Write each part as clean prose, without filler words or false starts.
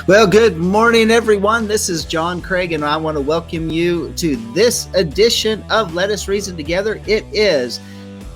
Well, good morning, everyone. This is John Craig, and I want to welcome you to this edition of Let Us Reason Together. It is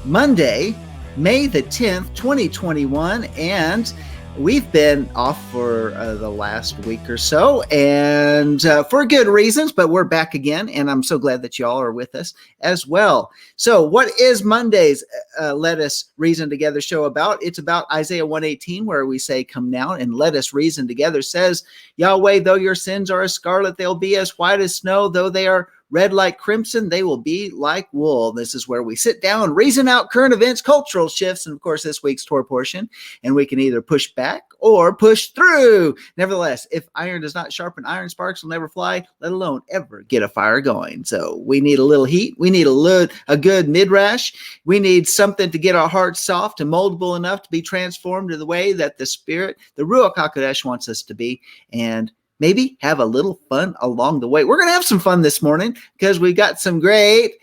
Monday, May the 10th, 2021, and we've been off for the last week or so, and for good reasons, but we're back again, and I'm so glad that y'all are with us as well. So what is Monday's Let Us Reason Together show about? It's about Isaiah 118, where we say, "Come now and let us reason together." Says, "Yahweh, though your sins are as scarlet, they'll be as white as snow. Though they are red like crimson, they will be like wool." This is where we sit down, reason out current events, cultural shifts, and of course this week's Torah portion, and we can either push back or push through. Nevertheless, if iron does not sharpen iron, sparks will never fly, let alone ever get a fire going. So we need a little heat. We need a good midrash. We need something to get our hearts soft and moldable enough to be transformed to the way that the Spirit, the Ruach HaKodesh, wants us to be, and maybe have a little fun along the way. We're going to have some fun this morning because we've got some great,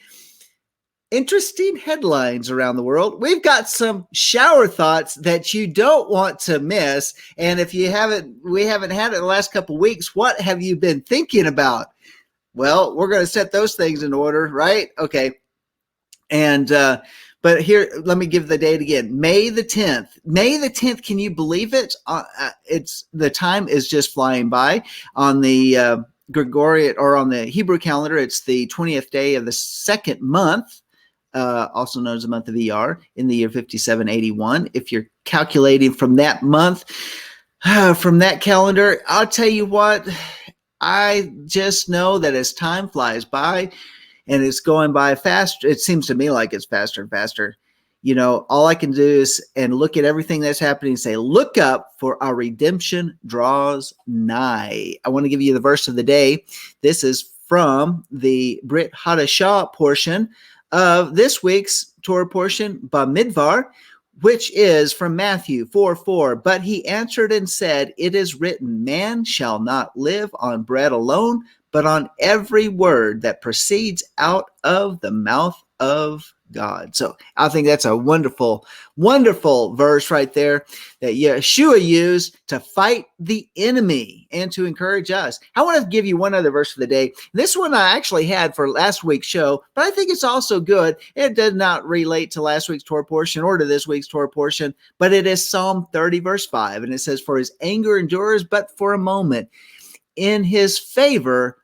interesting headlines around the world. We've got some shower thoughts that you don't want to miss. And if we haven't had it in the last couple of weeks, what have you been thinking about? Well, we're going to set those things in order, right? Okay. And, but here, let me give the date again. May the 10th. May the 10th. Can you believe it? It's the time is just flying by. On the Gregorian, or on the Hebrew calendar, it's the 20th day of the second month, also known as the month of ER, in the year 5781. If you're calculating from that month, from that calendar, I'll tell you what, I just know that as time flies by, and it's going by fast. It seems to me like it's faster and faster. You know, all I can do is and look at everything that's happening and say, look up, for our redemption draws nigh. I want to give you the verse of the day. This is from the Brit Hadashah portion of this week's Torah portion, Bamidbar, which is from Matthew 4:4. But he answered and said, it is written, man shall not live on bread alone, but on every word that proceeds out of the mouth of God. So I think that's a wonderful, wonderful verse right there that Yeshua used to fight the enemy and to encourage us. I want to give you one other verse of the day. This one I actually had for last week's show, but I think it's also good. It does not relate to last week's Torah portion or to this week's Torah portion, but it is Psalm 30, verse 5. And it says, for his anger endures but for a moment. In his favor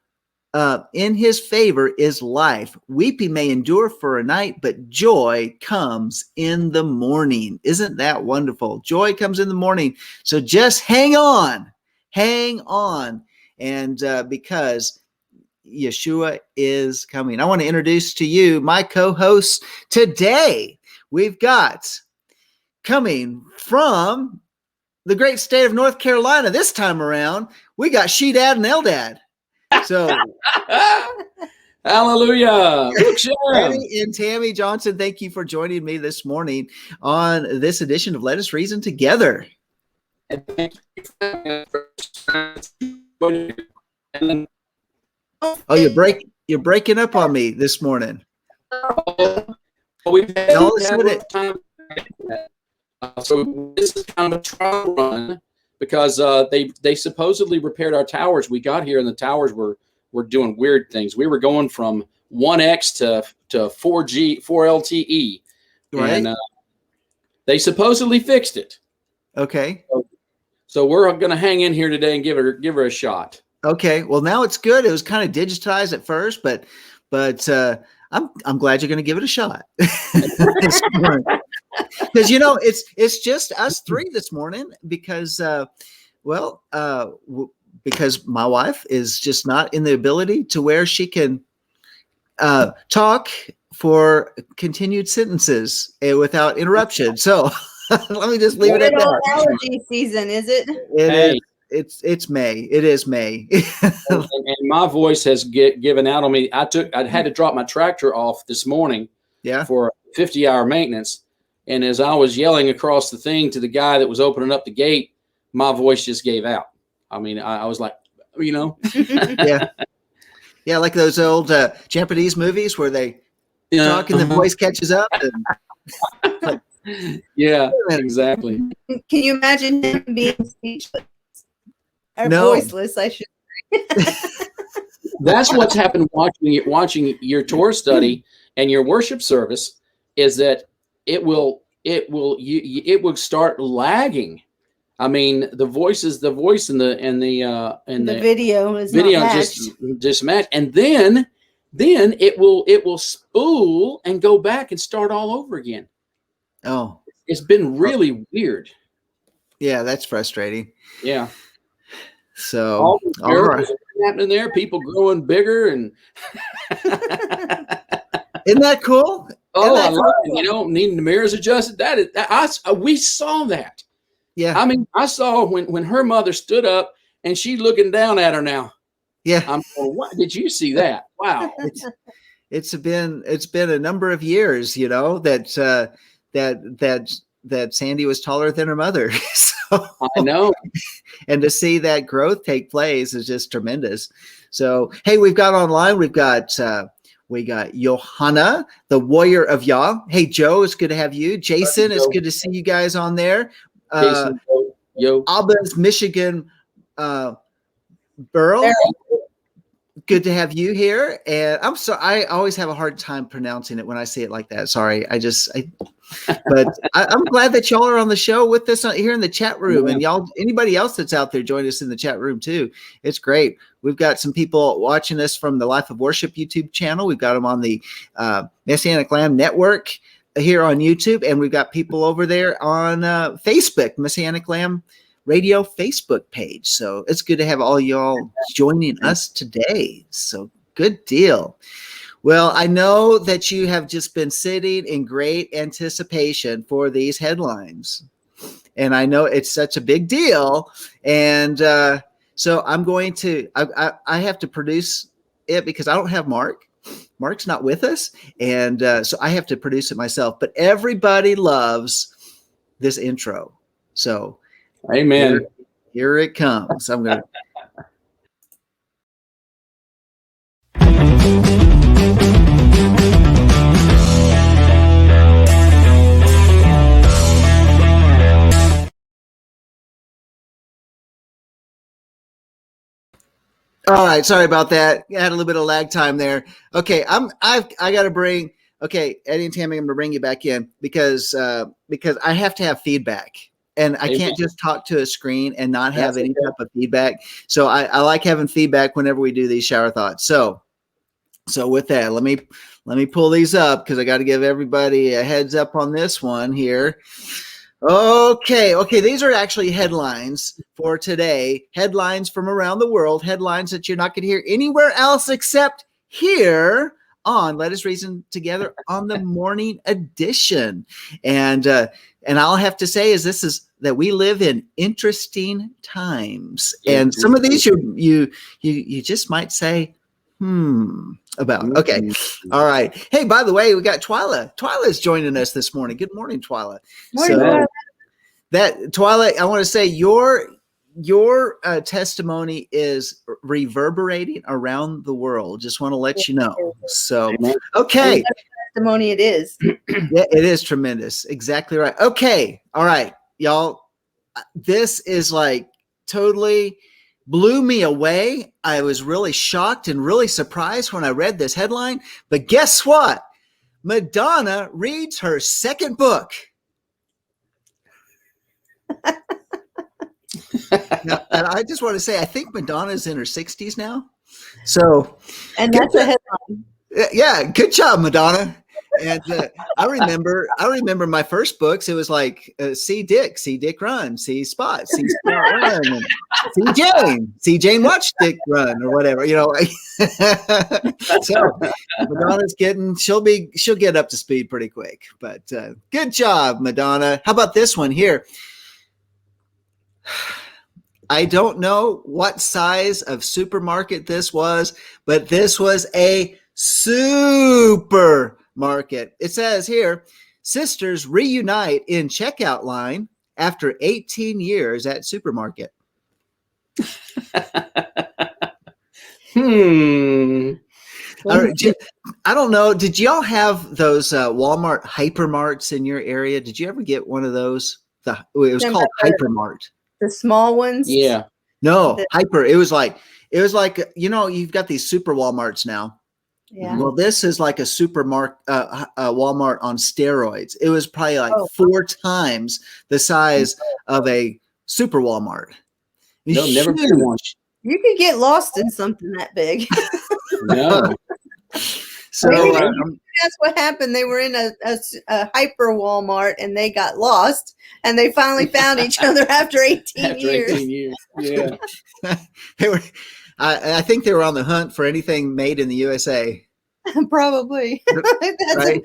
is life. Weeping may endure for a night, but joy comes in the morning. Isn't that wonderful? Joy comes in the morning. So just hang on. And because Yeshua is coming. I want to introduce to you my co-hosts today. We've got, coming from the great state of North Carolina this time around, we got She-Dad and Eldad. So, hallelujah. Eddie and Tammy Johnson, thank you for joining me this morning on this edition of Let Us Reason Together. And thank you. Oh, you're breaking up on me this morning. We've had time. So this is kind of a trial run, because they supposedly repaired our towers. We got here and the towers were doing weird things. We were going from 1X to 4G, 4LTE, right? And they supposedly fixed it. Okay. So we're going to hang in here today and give her a shot. Okay. Well, now it's good. It was kind of digitized at first, but I'm glad you're going to give it a shot. Because it's just us three this morning because because my wife is just not in the ability to where she can talk for continued sentences without interruption. So let me just leave it at that. Allergy season, is it? It's May. It is May. and my voice has given out on me. I had to drop my tractor off this morning for a 50-hour maintenance. And as I was yelling across the thing to the guy that was opening up the gate, my voice just gave out. I mean, I was like, Yeah, like those old Japanese movies where they talk and the voice catches up. And, yeah, exactly. Can you imagine him being speechless? Or No. voiceless, I should say. That's what's happened watching your Torah study and your worship service, is that it will start lagging. I mean, the voice in the video is video not matched. just match, and then it will spool and go back and start all over again. Oh, it's been really weird. Yeah, that's frustrating. Yeah. So all the miracles are happening there, people growing bigger, and isn't that cool? Oh, I love it. You know, needing the mirrors adjusted. We saw that. Yeah. I mean, I saw when her mother stood up and she looking down at her now. Yeah. I'm going, what did you see that? Wow. It's been a number of years, you know, that Sandy was taller than her mother. So, I know. And to see that growth take place is just tremendous. So, hey, we've got online, we got Johanna, the warrior of Yah. Hey, Joe, it's good to have you. Jason, it's good to see you guys on there. Jason, yo. Albans, Michigan, Burl. Good to have you here. And I'm sorry, I always have a hard time pronouncing it when I say it like that. Sorry. But I'm glad that y'all are on the show with us here in the chat room. And y'all, anybody else that's out there, join us in the chat room too. It's great. We've got some people watching us from the Life of Worship YouTube channel. We've got them on the Messianic Lamb Network here on YouTube. And we've got people over there on Facebook, Messianic Lamb Radio Facebook page. So it's good to have all y'all joining us today. So good deal. Well, I know that you have just been sitting in great anticipation for these headlines. And I know it's such a big deal. And so I'm going to, I have to produce it because I don't have Mark. Mark's not with us. And so I have to produce it myself. But everybody loves this intro. So amen. Here it comes. I'm going to. All right, sorry about that. I had a little bit of lag time there. Okay, I got to bring. Okay, Eddie and Tammy, I'm going to bring you back in because I have to have feedback, and I can't just talk to a screen and not have any type of feedback. So I like having feedback whenever we do these shower thoughts. So with that, let me pull these up because I got to give everybody a heads up on this one here. Okay. These are actually headlines for today. Headlines from around the world. Headlines that you're not going to hear anywhere else except here on Let Us Reason Together on the morning edition. And I'll have to say is that we live in interesting times. And some of these you just might say, about. Okay. All right. Hey, by the way, we got Twyla. Twyla's joining us this morning. Good morning, Twyla. Morning, Twyla. Twyla, I want to say your testimony is reverberating around the world. Just want to let you know. So, okay. Testimony it is. Yeah, it is tremendous. Exactly right. Okay. All right, y'all. This is like totally blew me away. I was really shocked and really surprised when I read this headline. But guess what? Madonna reads her second book. Now, and I just want to say, I think Madonna's in her 60s now. So, and that's a headline. Yeah, good job, Madonna. And I remember my first books. It was like see Dick run, see Spot run, and see Jane watch Dick run, or whatever, you know. So Madonna's she'll get up to speed pretty quick. But good job, Madonna. How about this one here? I don't know what size of supermarket this was, but this was a supermarket. It says here, sisters reunite in checkout line after 18 years at supermarket. I don't know. Did y'all have those Walmart hypermarts in your area? Did you ever get one of those? It was called Hypermart. The small ones? Yeah. No, hyper. It was like, you've got these super Walmarts now. Yeah. Well, this is like a Walmart on steroids. It was probably like 4 times the size of a super Walmart. No, never been one. You could get lost in something that big. No. So that's what happened. They were in a hyper Walmart and they got lost, and they finally found each other after 18 years. 18 years. Yeah. They were. I think they were on the hunt for anything made in the USA. Probably. Right?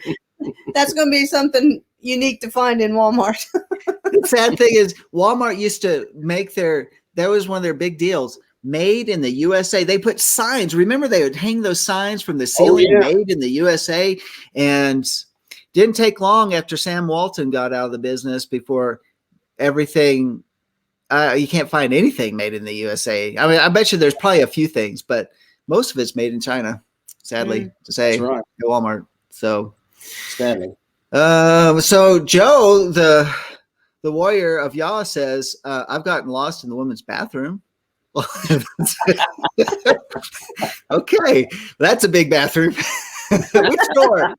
That's going to be something unique to find in Walmart. The sad thing is, Walmart used to make that was one of their big deals. Made in the USA. They put signs. Remember, they would hang those signs from the ceiling, made in the USA. And didn't take long after Sam Walton got out of the business before everything. You can't find anything made in the USA. I mean, I bet you there's probably a few things, but most of it's made in China, sadly to say. That's right. At Walmart. So sadly. So Joe, the warrior of Yah, says, I've gotten lost in the women's bathroom. Okay, that's a big bathroom. Which door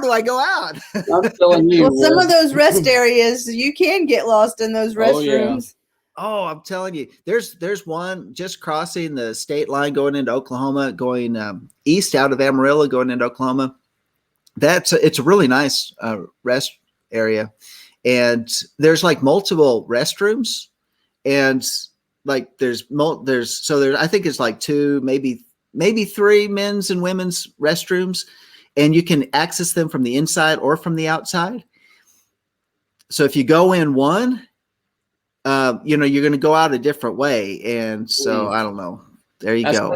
do I go out? I'm telling you. Well, some of those rest areas, you can get lost in those restrooms. Oh, I'm telling you, there's one just crossing the state line going into Oklahoma, going east out of Amarillo, going into Oklahoma. It's a really nice rest area, and there's like multiple restrooms, and like I think it's like 2, maybe 3 men's and women's restrooms, and you can access them from the inside or from the outside. So if you go in one, you're going to go out a different way. And so I don't know. There you go.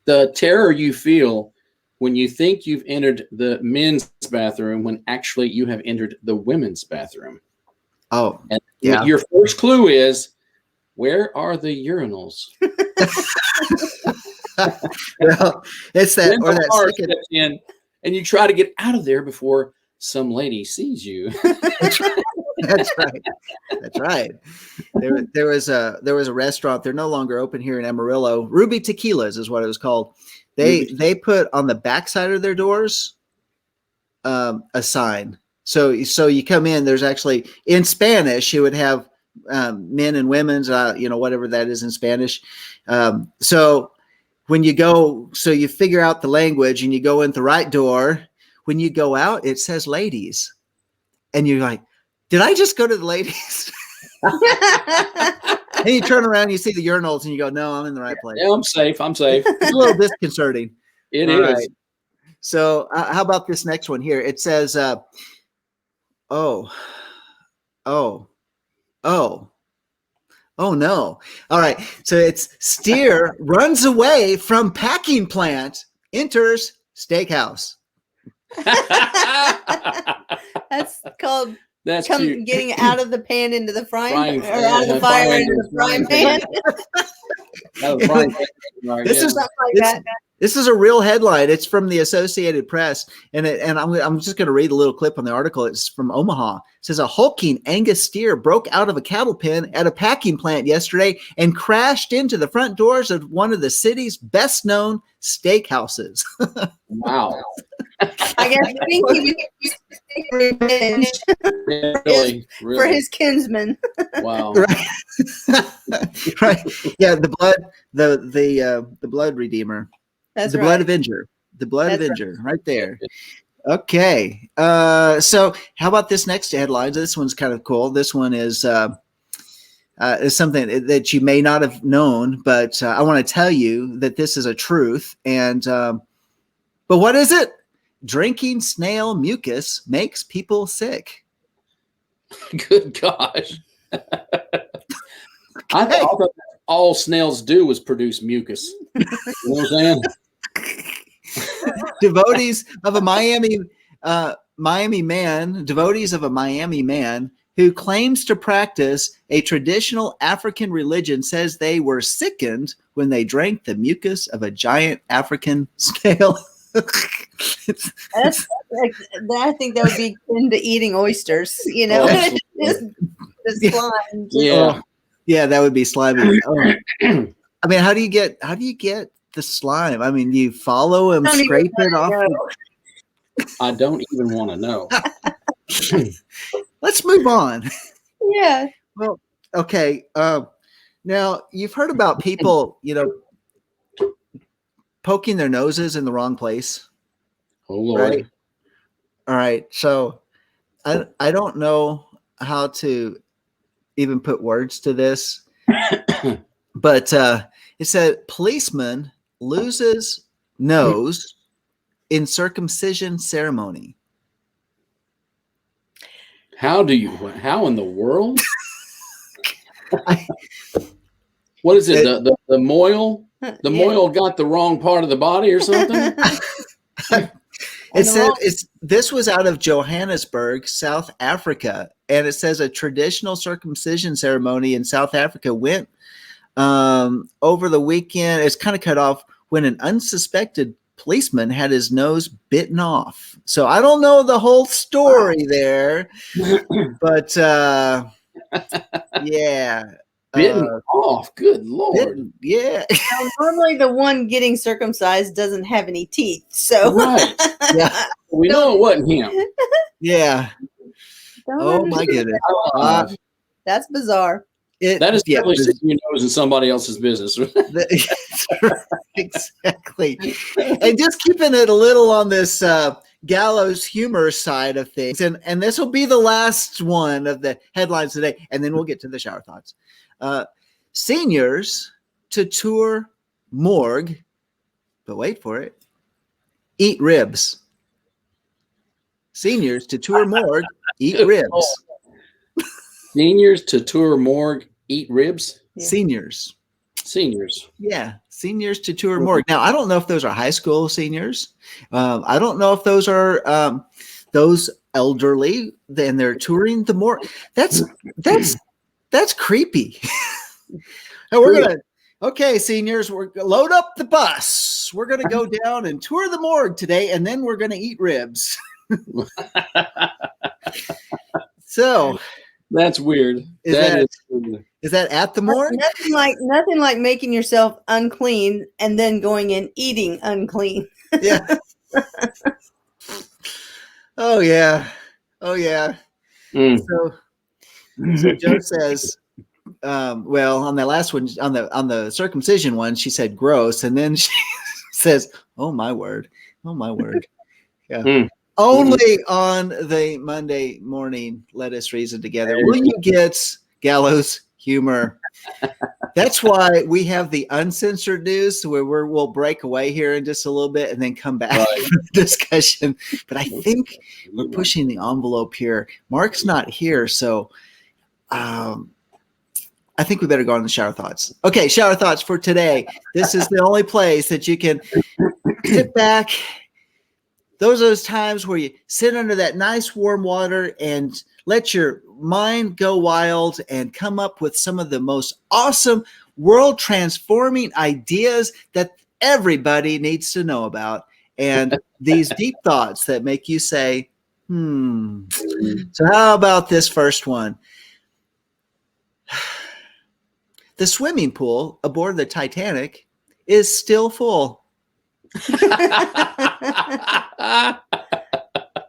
The terror you feel when you think you've entered the men's bathroom when actually you have entered the women's bathroom. Oh, and your first clue is, where are the urinals? Well, it's that, or that second. In, and you try to get out of there before some lady sees you. That's right. That's right. There was a restaurant. They're no longer open here in Amarillo. Ruby Tequilas is what it was called. They put on the backside of their doors a sign. So you come in. There's actually, in Spanish, you would have men and women's, whatever that is in Spanish. So when you go, so you figure out the language and you go in the right door. When you go out, it says ladies, and you're like, did I just go to the ladies? And you turn around, you see the urinals, and you go, no, I'm in the right place. Yeah, I'm safe. It's a little disconcerting. It is. Right. So how about this next one here? It says, oh no. All right. So it's steer runs away from packing plant, enters steakhouse. That's called getting out of the pan into the frying pan, or out of the fire into the frying pan. This is a real headline. It's from the Associated Press, and I'm just going to read a little clip on the article. It's from Omaha. It says a hulking Angus steer broke out of a cattle pen at a packing plant yesterday and crashed into the front doors of one of the city's best-known steakhouses. Wow. I guess I think he was taking revenge for his kinsman. Wow. Right. Right. Yeah, the blood redeemer. That's the right. blood avenger. The blood avenger, right there. Okay. So how about this next headline? This one's kind of cool. This one is something that you may not have known, but I want to tell you that this is a truth. And but what is it? Drinking snail mucus makes people sick. Good gosh. I thought all snails do was produce mucus. You know what I'm saying? Devotees of a Miami man who claims to practice a traditional African religion says they were sickened when they drank the mucus of a giant African snail. I think that would be into eating oysters, just slime. Yeah. Yeah, that would be slimy. Oh. I mean, how do you get the slime? I mean, do you follow him, scrape it off? I don't even want to know. Let's move on. Yeah. Well, okay. Now you've heard about people, poking their noses in the wrong place. Oh Lord. Right? All right. So I don't know how to even put words to this, but it said policeman loses nose in circumcision ceremony. How in the world? What is it? The moil? The moil got the wrong part of the body or something? It said this was out of Johannesburg, South Africa, and it says a traditional circumcision ceremony in South Africa went over the weekend. It's kind of cut off when an unsuspected policeman had his nose bitten off. So I don't know the whole story there, but yeah. Bitten off. Good Lord. Yeah. Now, normally the one getting circumcised doesn't have any teeth. So right. Yeah. We know it wasn't him. Yeah. Oh my goodness. That's bizarre. That is definitely sticking your nose in somebody else's business. Exactly. And just keeping it a little on this gallows humor side of things. And this will be the last one of the headlines today. And then we'll get to the shower thoughts. Seniors to tour morgue, but wait for it, eat ribs. Seniors to tour morgue, eat ribs. Seniors to tour morgue, eat ribs? Yeah. Seniors. Yeah, seniors to tour morgue. Now, I don't know if those are high school seniors. I don't know if those are those elderly, and they're touring the morgue. That's creepy. And okay, seniors, we're load up the bus. We're going to go down and tour the morgue today, and then we're going to eat ribs. So that's weird. Is that at the morgue? Nothing like making yourself unclean and then going and eating unclean. Yeah. Oh yeah. So Joe says, well, on that last one, on the circumcision one, she said gross, and then she says, "Oh my word." Yeah. Only on the Monday morning Let Us Reason Together will you get gallows humor. That's why we have the uncensored news, where we'll break away here in just a little bit and then come back for the discussion. But I think we're pushing the envelope here. Mark's not here, so I think we better go on the shower thoughts. Okay, shower thoughts for today. This is the only place that you can sit back. Those are those times where you sit under that nice warm water and let your mind go wild and come up with some of the most awesome world transforming ideas that everybody needs to know about. And these deep thoughts that make you say, So how about this first one? The swimming pool aboard the Titanic is still full.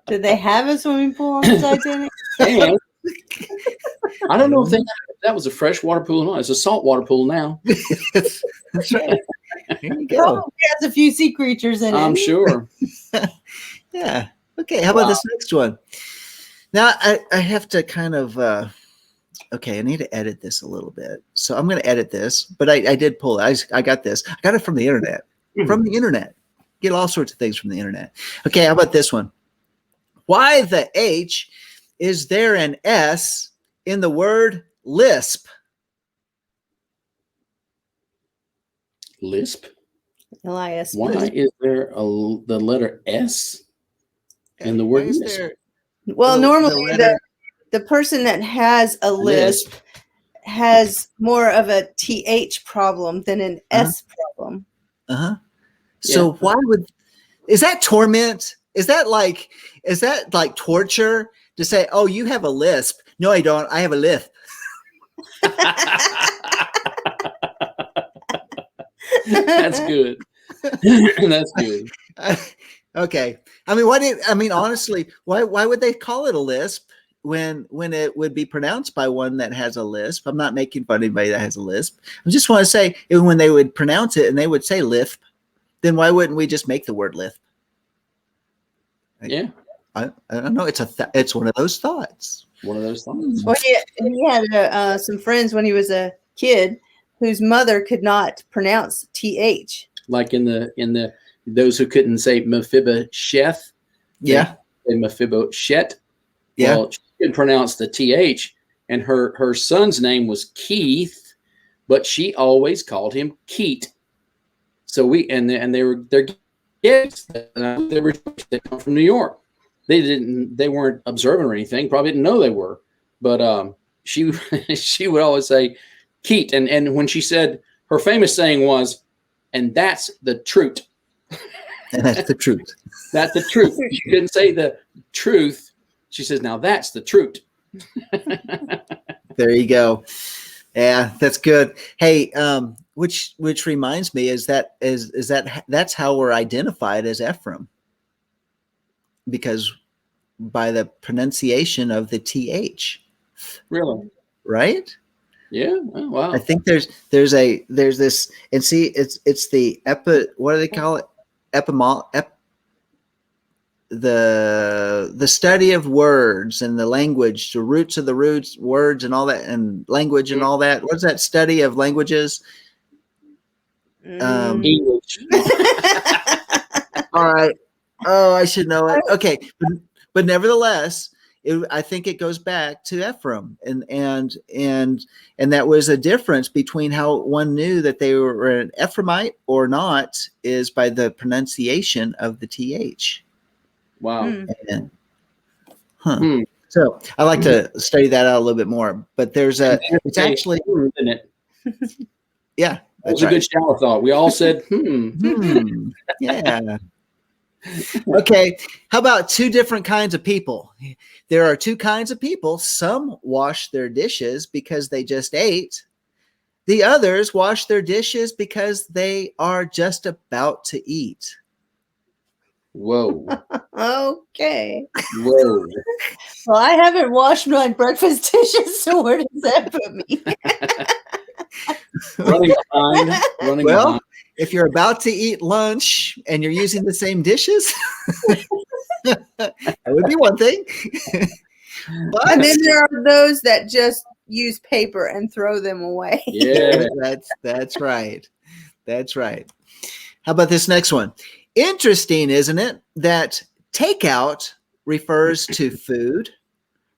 Did they have a swimming pool on the Titanic? And I don't know if that was a freshwater pool or not. It's a saltwater pool now. That's right. Here you go. It has a few sea creatures in it. I'm sure. Yeah. Okay. How about this next one? Now I have to kind of okay, I need to edit this a little bit. So I'm going to edit this, but I did pull it. I got this. I got it from the internet. From the internet. Get all sorts of things from the internet. Okay, how about this one? Why the H is there an S in the word lisp? Lisp? L-I-S-P. Why is there the letter S in the word lisp? Well, normally the person that has a lisp has more of a TH problem than an S problem. So why is that torment? Is that like torture to say, oh, you have a lisp? No, I don't. I have a lisp. That's good. That's good. Okay. Honestly, why would they call it a lisp when it would be pronounced by one that has a lisp? I'm not making fun of anybody that has a lisp. I just want to say, when they would pronounce it and they would say lisp, then why wouldn't we just make the word lisp? Yeah. I don't know. It's one of those thoughts. One of those thoughts. Well, he had some friends when he was a kid whose mother could not pronounce TH. Like in the those who couldn't say Mephibosheth. Yeah. They Mephibosheth. Yeah. Well, she couldn't pronounce the TH, and her son's name was Keith, but she always called him Keat. So they're kids. They come from New York. They weren't observant or anything. Probably didn't know they were, but she would always say Keat, and when she said, her famous saying was, "And that's the truth." And that's the truth. That's the truth. She couldn't say the truth. She says, "Now that's the truth." There you go. Yeah, that's good. Hey, which reminds me that's how we're identified as Ephraim, because by the pronunciation of the TH. Really? Right? Yeah. Oh, wow. I think there's this, and see, it's the what do they call it? The study of words and the language, the roots of the words and all that, and language and all that. What's that study of languages? English. All right. Oh, I should know it. Okay, but nevertheless, I think it goes back to Ephraim, and that was a difference between how one knew that they were an Ephraimite or not is by the pronunciation of the TH. Wow. So I like to study that out a little bit more, but it's actually, isn't it? Yeah. That was a good shower thought. We all said, Yeah. Okay. How about two different kinds of people? There are two kinds of people. Some wash their dishes because they just ate. The others wash their dishes because they are just about to eat. Whoa. Okay. Whoa. Well, I haven't washed my breakfast dishes, so where does that put me? Running behind. If you're about to eat lunch and you're using the same dishes, that would be one thing. And then there are those that just use paper and throw them away. Yeah, that's right. That's right. How about this next one? Interesting, isn't it, that takeout refers to food,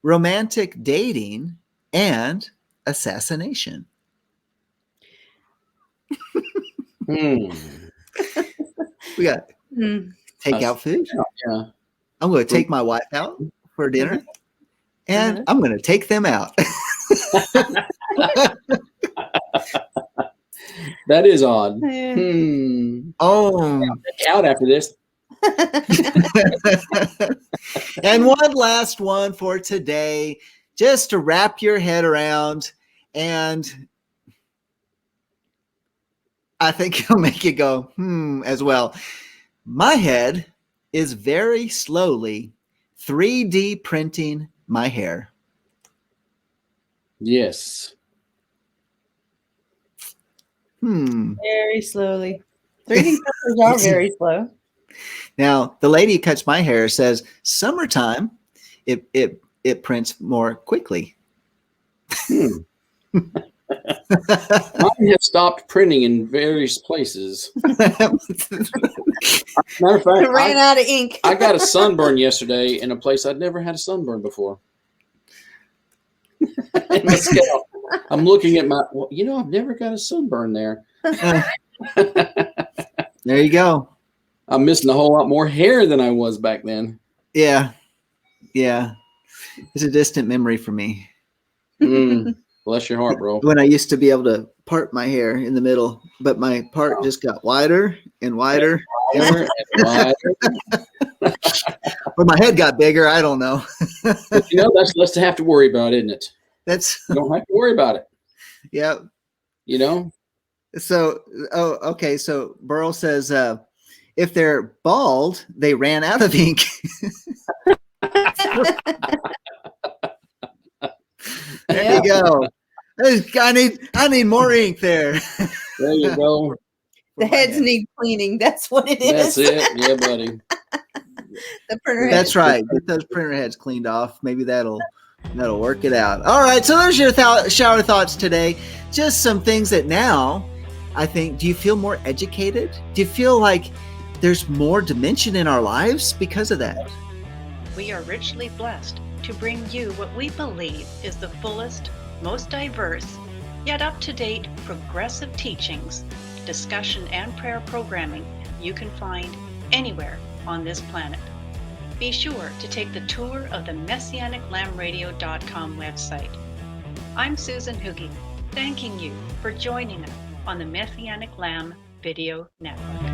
romantic dating, and assassination. We got takeout food. Yeah. I'm going to take my wife out for dinner, and I'm going to take them out. That is odd. Oh, out after this. And one last one for today, just to wrap your head around, and I think it'll make you go, as well. My head is very slowly 3D printing my hair. Yes. Very slowly. 3D printers are very slow. Now, the lady who cuts my hair says summertime, it prints more quickly. Mine has stopped printing in various places. Matter of fact, it ran out of ink. I got a sunburn yesterday in a place I'd never had a sunburn before. In my scalp. I'm looking at I've never got a sunburn there. There you go. I'm missing a whole lot more hair than I was back then. Yeah. It's a distant memory for me. Bless your heart, bro. When I used to be able to part my hair in the middle, but my part just got wider and wider. And wider. Or my head got bigger. I don't know. But that's less to have to worry about, isn't it? You don't have to worry about it. Yep. You know? So, okay. So Burl says, if they're bald, they ran out of ink. There you go. I need more ink there. There you go. The heads need cleaning. That's what it is. That's it. Yeah, buddy. The printer That's right. Get those printer heads cleaned off. Maybe that'll work it out. All right. So there's your shower thoughts today. Just some things that now, I think, do you feel more educated? Do you feel like there's more dimension in our lives because of that? We are richly blessed to bring you what we believe is the fullest, most diverse, yet up-to-date progressive teachings, discussion, and prayer programming you can find anywhere on this planet. Be sure to take the tour of the MessianicLambRadio.com website. I'm Susan Hoogie, thanking you for joining us on the Messianic Lamb Video Network.